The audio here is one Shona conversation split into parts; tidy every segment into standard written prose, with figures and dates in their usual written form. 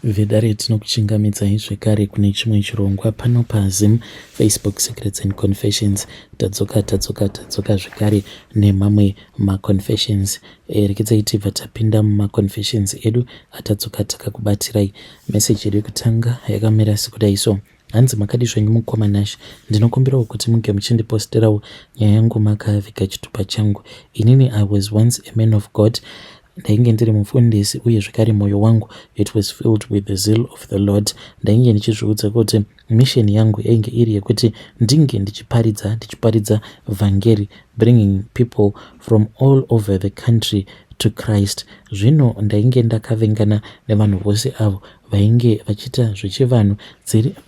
Vedare tinokuchingamidzai zvekare kune chimwe chirongwa pano paZim Facebook Secrets and Confessions. Tadzoka zvekare nemamwe maconfessions. Rekedzai tibva tapinda mumaconfessions edu atadzoka takakubatirai. Message yedu yekutanga yakamira sekudai so: hanzi makadi zvenyu mukoma Nash, ndinokumbirawo kuti munge muchindiposterawo nyaya yangu makaviga chitupa changu. Inini I was once a man of God. Ndainge ndiri mufundisi uye zvekare mwoyo wangu it was filled with the zeal of the Lord. Ndainge ndichizviudza kuti mission yangu yainge iri yekuti ndinge ndichiparidza vhangeri, bringing people from all over the country to Christ. Zvino ndainge ndakavengana nevanhu vose avo vainge vachiita zvechivanhu,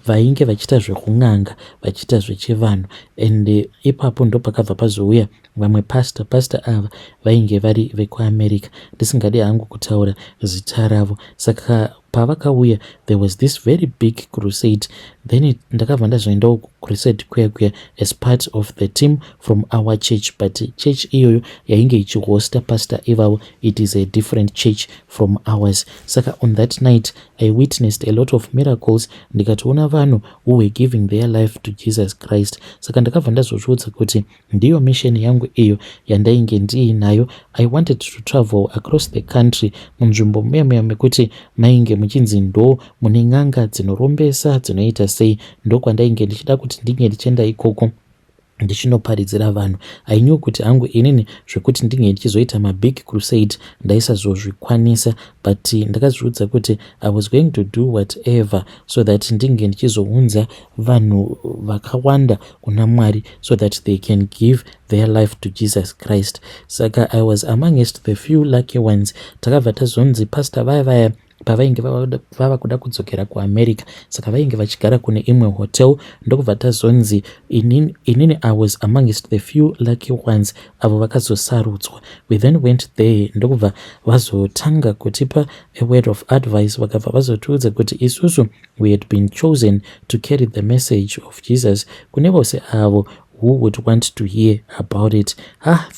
vainge vachiita zvekung'anga, vachiita zvechivanhu. And ipapo ndo pakabva pazouya vamwe pastor ava vainge vari vekuAmerica, ndisingadi hangu kutaura zita ravo. Saka pavakauya there was this very big crusade. Then ndakabva ndazoendawo crusade kuya as part of the team from our church, but church iyoyo yainge ichihosta pastor ivavo, it is a different church from ours. Saka on that night I witnessed a lot of miracles. Ndikatoona vanhu who were giving their life to Jesus Christ. Saka ndakabva ndazozviudza kuti ndiyo mission yangu iyo yandainge ndiinayo. I wanted to travel across the country munzvimbo muya mekuti mainge muchinzi ndo mune n'anga dzinorombesa dzinoita sei. Ndo kwandainge ndichida kuti ndinge ndichienda ikoko ndichindoparidzira vanhu. I knew kuti hangu inini zvekuti ndinge ndichizoita mabig crusade ndaisazozvikwanisa, but ndakazviudza kuti I was going to do whatever so that ndinge ndichizounza vanhu vakawanda kuna Mwari so that they can give their life to Jesus Christ. Saka I was amongst the few lucky ones. Takabva tazonzi pastor vaya pavainge vava kuda kudzokera kuAmerica, saka vainge vachigara kune imwe hotel. Ndokubva tazonzi inini I was amongst the few lucky ones avo vakazosarudzwa. We then went there. Ndokubva vazotanga kutipa a word of advice. Vakabva vazotiudza kuti isusu we had been chosen to carry the message of Jesus kune vose avo who would want to hear about it.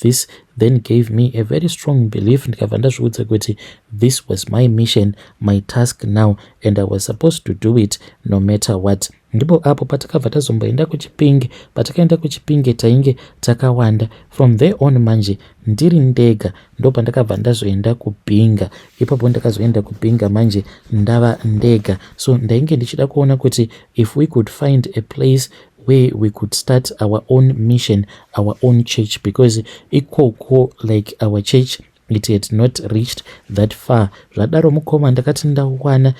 This then gave me a very strong belief. Ndikabva ndazviudza kuti this was my mission, my task now, and I was supposed to do it no matter what. Ndipo apo patakabva tazomboenda kuChipinge. Patakaenda kuChipinge tainge takawanda. From there on manje ndiri ndega ndo pandakabva ndazoenda kuBhinga. Ipapo ndakazoenda kuBhinga manje ndava ndega. So ndainge ndichida kuona kuti if we could find a place where we could start our own mission, our own church, because ikoko like our church it had not reached that far. Zvadaro mukoma ndakati ndawana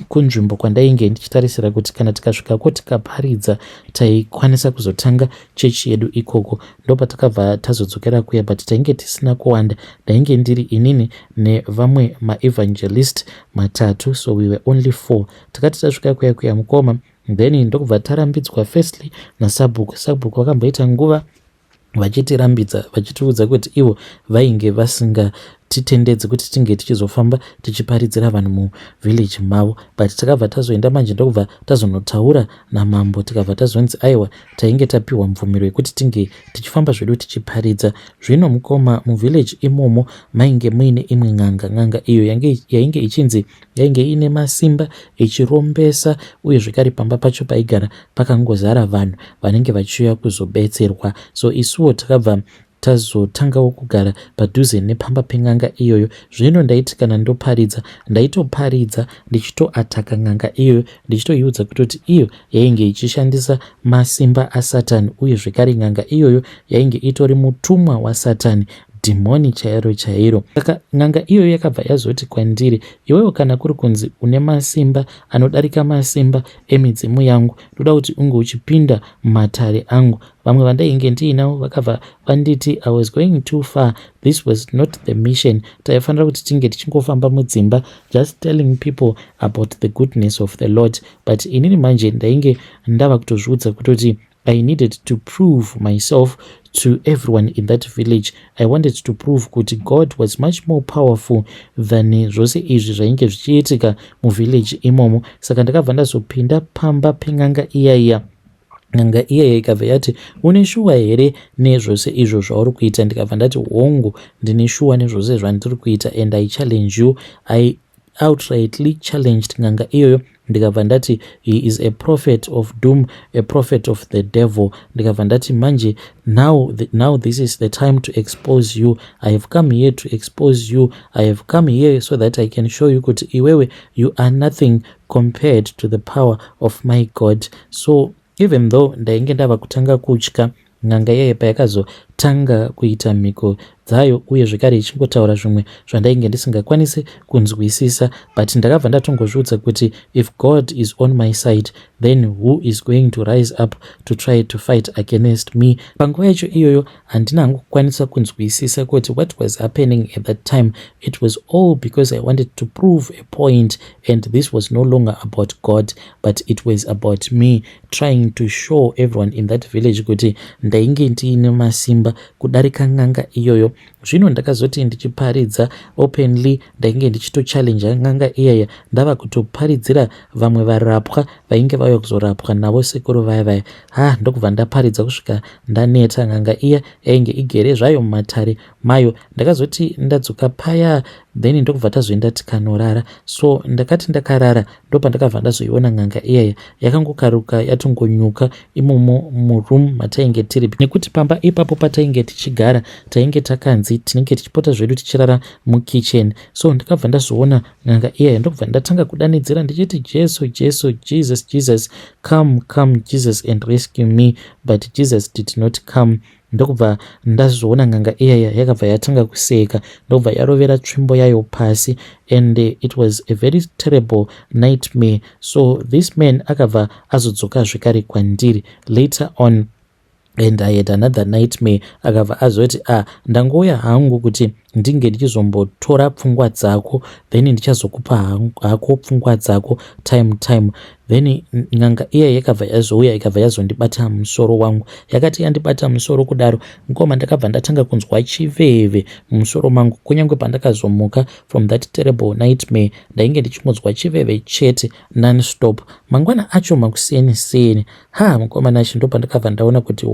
kunzvimbo kwandainge ndichitarisira kuti kana tikasvikako tikaparidza taikwanisa kuzotanga chechi yedu ikoko. Ndo patakabva tazodzokera kuya, but tainge tisina kuwanda. Ndainge ndiri inini nevamwe maevangelist matatu, so we were only 4. Takati tasvika kuya mukoma, then ndokubva tarambidzwa firstly naSabhuku. Sabhuku vakamboita nguva vachitirambidza vachitiudza kuti ivo vainge vasingatitendedzi kuti tinge tichizofamba tichiparidzira vanhu muvillage mavo, but takabva tazoenda manje ndokubva tazonotaura namambo. Tikabva tazonzi aiwa tainge tapiwa mvumiro yekuti tinge tichifamba zvedu tichiparidza. Zvino mukoma muvillage imomo mainge muine imwe n'anga iyo yainge ichinzi yainge ine masimba ichirombesa, uye zvekare pamba pacho paigara pakangozara vanhu vanenge vachiuya kuzobetserwa. So isuwo takabva tazotangawo kugara padhuze nepamba pen'anga iyoyo. Zvino ndaiti kana ndoparidza ndaitoparidza ndichitoataka n'anga iyoyo, ndichitoiudza kutoti iyo yainge ichishandisa masimba aSatani, uye zvekare n'anga iyoyo yainge itori mutumwa waSatani, dhimoni chairo. Saka n'anga iyoyo yakabva yazoti kwandiri, iwewe kana kuri kunzi une masimba anodarika masimba emidzimu yangu, ndoda kuti unge uchipinda mumatare angu. Vamwe vandainge ndiinavo vakabva vanditi I was going too far. This was not the mission. Taifanira kuti tinge tichingofamba mudzimba just telling people about the goodness of the Lord. But inini manje ndainge ndava kutozviudza kutoti I needed to prove myself to everyone in that village. I wanted to prove kuti God was much more powerful than zvose izvi zvainge zvichiitika muvillage imomo. Saka ndakabva ndazopinda pamba pen'anga iyaiya. N'anga iyaiya ikabva yati une shuwa here nezvose izvo zvauri kuita? Ndikabva ndati hongu ndine shuwa nezvose zvandiri kuita, and I challenge you. I outrightly challenged nganga iyoyo ndikabva ndati he is a prophet of doom, a prophet of the devil. Ndikabva ndati manje now this is the time to expose you. I have come here to expose you. I have come here so that I can show you kuti iwewe you are nothing compared to the power of my God. So even though ndainge ndava kutanga kutya, nganga iyoyo payakazotanga kuita mhiko dzayo uye zvekare ichingotaura zvimwe zvandainge ndisingakwanisi kunzwisisa, but ndakabva ndatongozviudza kuti if God is on my side then who is going to rise up to try to fight against me. Panguva yacho iyoyo handina hangu kukwanisa kunzwisisa kuti what was happening at that time. It was all because I wanted to prove a point, and this was no longer about God but it was about me trying to show everyone in that village kuti ndainge ndiine masimba kudarika nganga iyoyo. Zvino ndakazoti ndichiparidza openly, ndainge ndichitochallenge nganga iyaya, ndava kutoparidzira vamwe varapwa vainge vauya kuzorapwa navo sekuru vaya ndokubva ndaparidza kusvika ndaneta. Nganga iya yainge igere zvayo mumatare mayo. Ndakazoti ndadzoka paya then ndokubva tazoenda tikanorara. So ndakati ndakarara ndopa ndakabva ndazoiona nganga iyaya yakangokaruka yatongonyuka imomo muroom matainge tiri, nekuti pamba ipapo patainge tichigara tainge takanzi tinenge tichipota zvedu tichirara mukitchen. So ndakabva ndazoona nganga iyaya ndokubva ndatanga kudanidzira ndichiti Jesu, Jesu, Jesus, Jesus, come, come Jesus and rescue me, but Jesus did not come. Ndokubva ndazoona nganga iyaya yakabva yatanga kuseka, ndokubva yarovera tsvimbo yayo pasi, and it was a very terrible nightmare. So this man akabva azodzoka zvekare kwandiri later on, and I had another nightmare. Akabva azoti ndangouya hangu kuti ndinge ndichizombotora pfungwa dzako then ndichazokupa hako pfungwa dzako time. Then nganga iya yakabva yazouya ikabva yazondibata musoro wangu. Yakati yandibata musoro kudaro, ngoma ndakabva ndatanga kunzwa chiveve musoro mangu. Kunyange pandakazomuka from that terrible nightmare ndainge ndichingozwa chiveve chete non-stop. Mangwana acho makuseni ngoma nacho ndo pandakabva ndaona kuti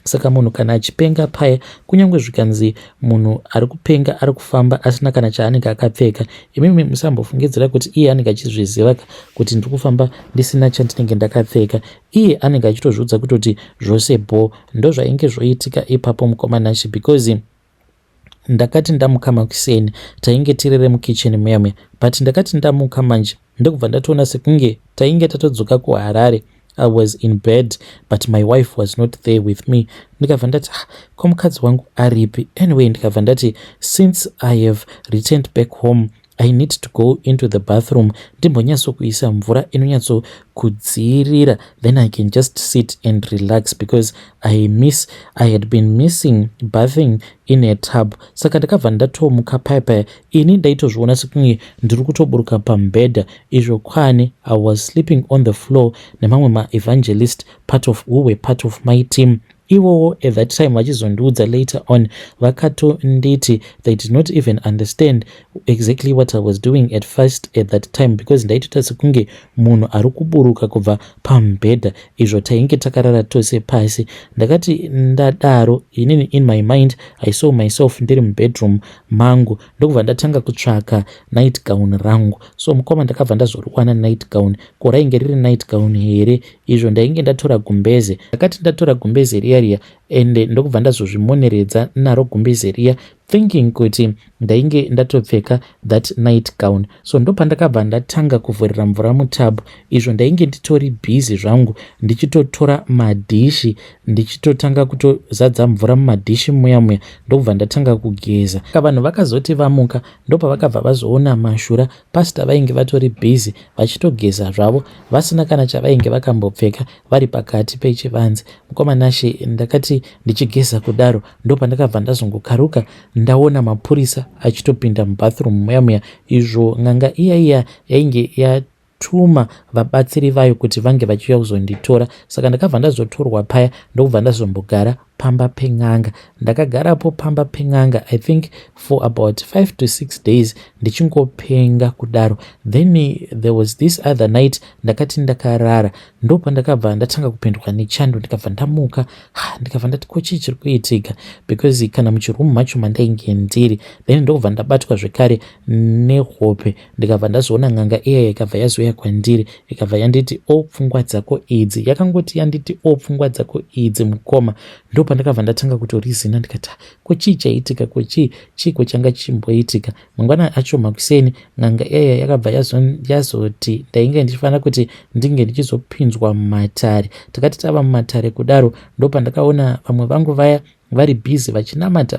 saka munhu kana achipenga paya, kunyange zvikanzi munhu ari kupenga ari kufamba asina kana chaanenge akapfeka, imimi musambofungidzira kuti iye anenge achizviziva kuti ndiri kufamba ndisina chandinenge ndakapfeka. Iye anenge achitozviudza kutoti zvose ndo zvainge zvoitika ipapo mukomanachi, because ndakati ndamuka makuseni tainge tirere mukitchen muyamwe, but ndakati ndamuka manje ndokubva ndatoona sekunge tainge tatodzoka kuHarare. I was in bed but my wife was not there with me. Ndikabva ndati ko mukadzi wangu aripi? Anyway, ndikabva ndati since I have returned back home I need to go into the bathroom ndimbonyatsokuisa mvura inonyatsokudziirira, then I can just sit and relax because I had been missing bathing in a tub. Saka ndakabva ndatomuka paya ini ndaitozviona sekunge ndiri kutoburuka pambedha, izvo kwani I was sleeping on the floor nemamwe ma-evangelist who were part of my team. Ivowo at that time vachizondiudza later on vakatonditi they did not even understand exactly what I was doing at first at that time, because ndaitota sekunge munhu ari kuburuka kubva pambedha, izvo tainge takarara tose pasi. Ndakati ndadaro inini in my mind I saw myself ndiri mubedroom mangu, ndokubva ndatanga kutsvaka night gown rangu. So mukoma ndakabva ndazoriwana night gown, ko rainge riri night gown here, izvo ndainge ndatora gumbeze. Ndakati ndatora gumbeze riya and ndokubva ndazozvimoneredza naro gumbeze riya thinking kuti ndainge ndatopfeka that night gown. So ndopandakabva ndatanga kuvhurira mvura mutabu, izvo ndainge nditori busy zvangu ndichitotora madhishi ndichitotanga kutozadza mvura mumadhishi muya ndokubva ndatanga kugeza. Vanhu vakazoti vamuka ndopa vakabva vazoona mashura pasita vainge vatori busy vachitogeza zvavo vasina kana chavainge vakambopfeka vari pakati pechivanze. Mukomanashe ndakati ndichigeza kudaro ndopa ndakabva ndazongokaruka ndaona mapurisa achitopinda mubathroom muya izvo nganga iya yainge yatuma vabatsiri vayo kuti vange vachiuya kuzonditora. Saka ndakabva ndazotorwa paya ndokubva ndazombogara pamba peng'anga. Ndakagarapo pamba peng'anga I think for about 5 to 6 days ndichingopenga kudaro. Then there was this other night ndakati ndakarara, ndo pandakabva ndatanga kupendwa nechando, ndikabva ndamuka ndikabva ndati ko chii chiri kuitika, because kana muchirumu macho mandainge ndiri, then ndokubva ndabatwa zvekare nehope, ndikabva ndazoona n'anga iya ikabva yazoya kwandiri ikabva yanditi pfungwa dzako idzi, yakangoti yanditi pfungwa dzako idzi mukoma. Ndo pandakabva ndatanga kutorizina ndikati ko chii chaitika, ko chiko changa chimboitika. Mangwana acho makuseni n'anga iya yakabva yazoti ndainge ndichifanira kuti ndinge ndichizopinzwa mumatare. Takati tava mumatare kudaro, ndo pandakaona vamwe vangu vaya vari busy vachinamata.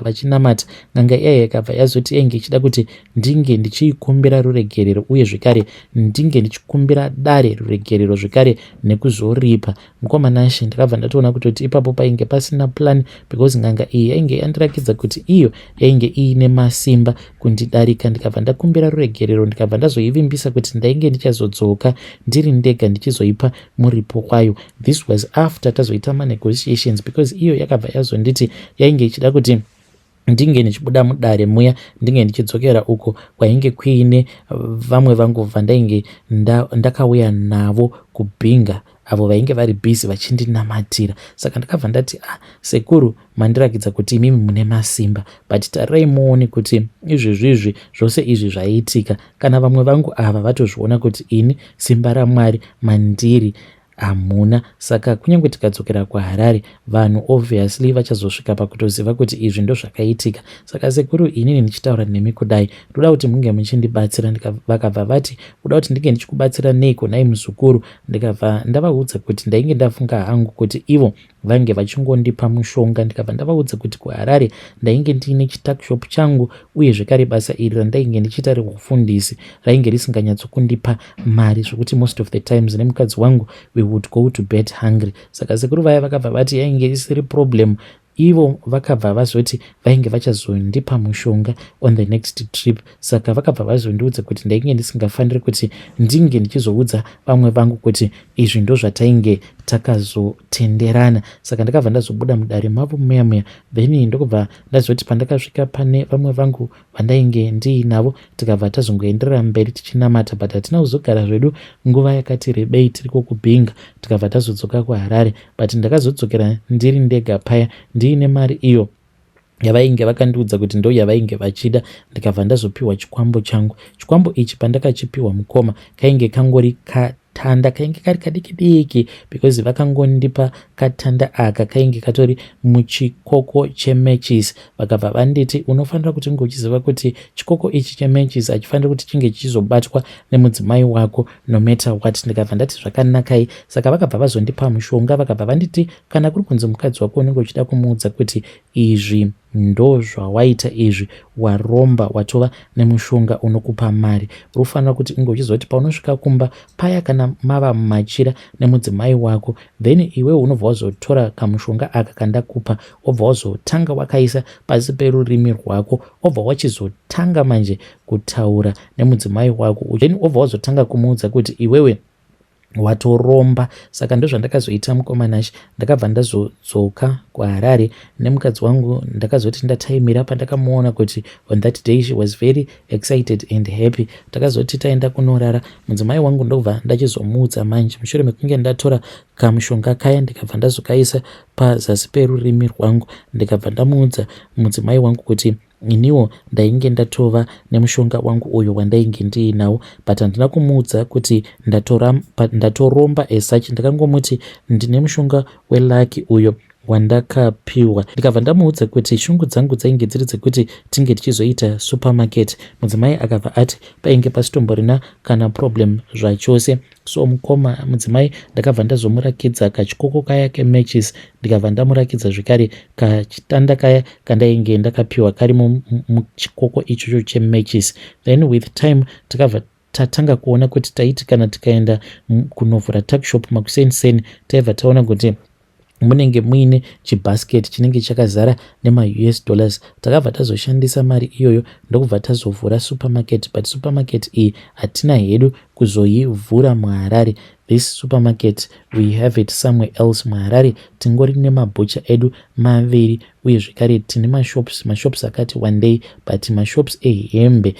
N'anga iya yakabva yazoti yainge ichida kuti ndinge ndichikumbira ruregerero, uye zvekare ndinge ndichikumbira dare ruregerero zvekare nekuzoripa. Mukoma nashe ndakabva ndatoona kutoti ipapo painge pasina plan, because n'anga iyi yainge yandirakidza kuti iyo yainge iine masimba kundidarika. Ndikabva ndakumbira ruregerero, ndikabva ndazoivimbisa kuti ndainge ndichazodzoka ndiri ndega ndichizoipa muripo kwayo. This was after tazoita negotiations, because iyo yakabva yazonditi yainge ichida kuti ndinge ndichibuda mudare muya ndinge ndichidzokera uko kwainge kuine vamwe vangu vandainge ndakauya navo kubhinga, avo vainge vari busy vachindinamatira. Saka ndakabva ndati sekuru mandirakidza kuti imimi mune masimba, but tarirai muone kuti izvezvizvi zvose izvi zvaiitika kana vamwe vangu ava vatozviona kuti ini simba raMwari mandiri hamuna. Saka kunyange tikadzokera kuHarare, vanhu obviously vachazosvika pakutoziva kuti izvi ndo zvakaitika. Saka sekuru inini ndichitaura nemi kudai, ndoda kuti munge muchindibatsira. Vakabva vati uda kuti ndinge ndichikubatsira neiko nai muzukuru? Ndikabva ndavaudza kuti ndainge ndafunga hangu kuti ivo vange vachingondipa mushonga. Ndikabva ndavaudza kuti kuHarare ndainge ndiine chitakshop changu, uye zvekare basa iri randainge ndichiita rehufundisi rainge risinganyatsokundipa mari, zvokuti most of the times nemukadzi wangu we would go to bed hungry. Saka sekuru vaya vakabva vati yainge isiri problem. Ivo vakabva vazoti vainge vachazondipa mushonga on the next trip. Saka vakabva vazondiudza kuti ndainge ndisingafaniri kuti ndinge ndichizoudza vamwe vangu kuti izvi ndo zvatainge takazotenderana. Saka ndakabva ndazobuda mudare mavo muya. Then ndokubva ndazoti pandakasvika pane vamwe vangu vandainge ndiinavo, tikabva tazongoenderera mberi tichinamata, but hatina kuzogara zvedu nguva yakati rebei tiriko kubhinga. Tikabva tazodzoka kuHarare, but ndakazodzokera ndiri ndega paya ndiine mari iyo yavainge vakandiudza kuti ndo yavainge vachida. Ndikabva ndazopiwa chikwambo changu. Chikwambo ichi pandakachipiwa mukoma kainge kangori katanda kainge kari kadiki diki, because vakangondipa katanda aka kainge katori muchikoko chematches. Vakabva vanditi unofanira kuti unge uchiziva kuti chikoko ichi chematches hachifaniri kuti chinge chichizobatwa nemudzimai wako no matter what. Ndikabva ndati zvakanakai. Saka vakabva vazondipa mushonga, vakabva vanditi kana kuri kunzi mukadzi wako unenge uchida kumuudza kuti izvi ndo zvawaita, izvi waromba, watova nemushonga unokupa mari, unofanira kuti unge uchizoti paunosvika kumba paya kana mava mumachira nemudzimai wako, then iwe unobva wazotora kamushonga aka kandakupa, obva wazotanga wakaisa pasi perurimi rwako, obva wachizotanga manje kutaura nemudzimai wako, then obva wazotanga kumuudza kuti iwewe watoromba. Saka ndo zvandakazoita mukomanashi. Ndakabva ndazodzoka kuHarare nemukadzi wangu, ndakazoti ndataimira pandakamuona kuti on that day she was very excited and happy. Takazoti taenda kunorara. Mudzimai wangu ndobva ndachizomuudza manje, mushure mekunge ndatora kamushonga kaya ndikabva ndazokaisa pazasi perurimi rwangu, ndikabva ndamuudza mudzimai wangu kuti iniwo ndainge ndatova nemushonga wangu uyo wandainge ndiinawo, but handina kumuudza kuti ndatoromba as such. Ndakangomuti ndine mushonga weLucky uyo wandakapiwa. Ndikabva ndamuudza kuti shungu dzangu dzainge dziri dzekuti tinge tichizoita supermarket. Mudzimai akabva ati painge pasitomborina kana problem zvachose. So mudzimai ndakabva ndazomurakidza kachikoko kaya kematches, ndikabva ndamurakidza zvekare kachitanda kaya kandainge ndakapiwa kari muchikoko ichocho chematches. Then with time takabva tatanga kuona kuti taiti kana tikaenda kunovhura tuckshop makuseni taibva taona kuti munenge muine chibasket chinenge chakazara nema-US dollars. Takabva tazoshandisa mari iyoyo ndokubva tazovhura supermarket, but supermarket iyi hatina hedu kuzoivhura muHarare. This supermarket we have it somewhere else muHarare. Tingori nemabhucha edu maviri uye zvekare tine mashops akati one day, but mashops ehembe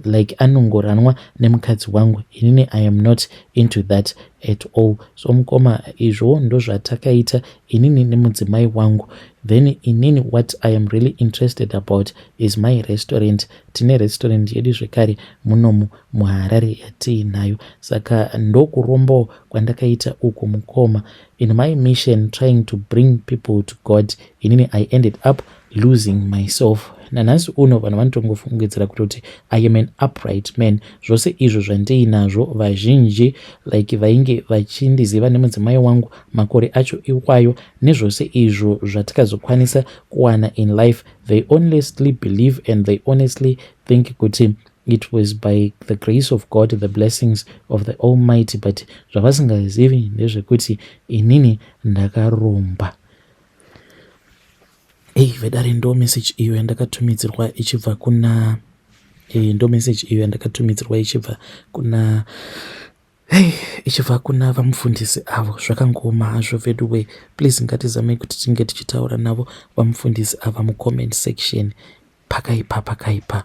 like anongoranwa nemukadzi wangu. Inini I am not into that at all. So mukoma, izvo ndo zvatakaita inini nemudzimai wangu. Then inini what I am really interested about is my restaurant. Tine restaurant yedu zvekare munomu muHarare yatiinayo. Saka ndokurombo kwandakaita uku mukoma. In my mission trying to bring people to God, inini I ended up losing myself. Nanhasi uno vanhu vanotongofungidzira kuti I am an upright man. Zvose izvo zvandiinazvo vazhinji like vainge vachindiziva nemudzimai wangu makore acho ikwayo, nezvose izvo zvatikazokwanisa kuwana in life, they honestly believe and they honestly think kuti it was by the grace of God, the blessings of the Almighty, but zvavasingazivi ndezvekuti inini ndakaromba. Vedare ndo message iyo yandakatumidzirwa ichibva kuna ichibva kuna vamufundisi avo. Zvakangoma hazvo veduwe, please ngatizamei kuti tinge tichitaura navo vamufundisi ava mucomment section. Pakaipa.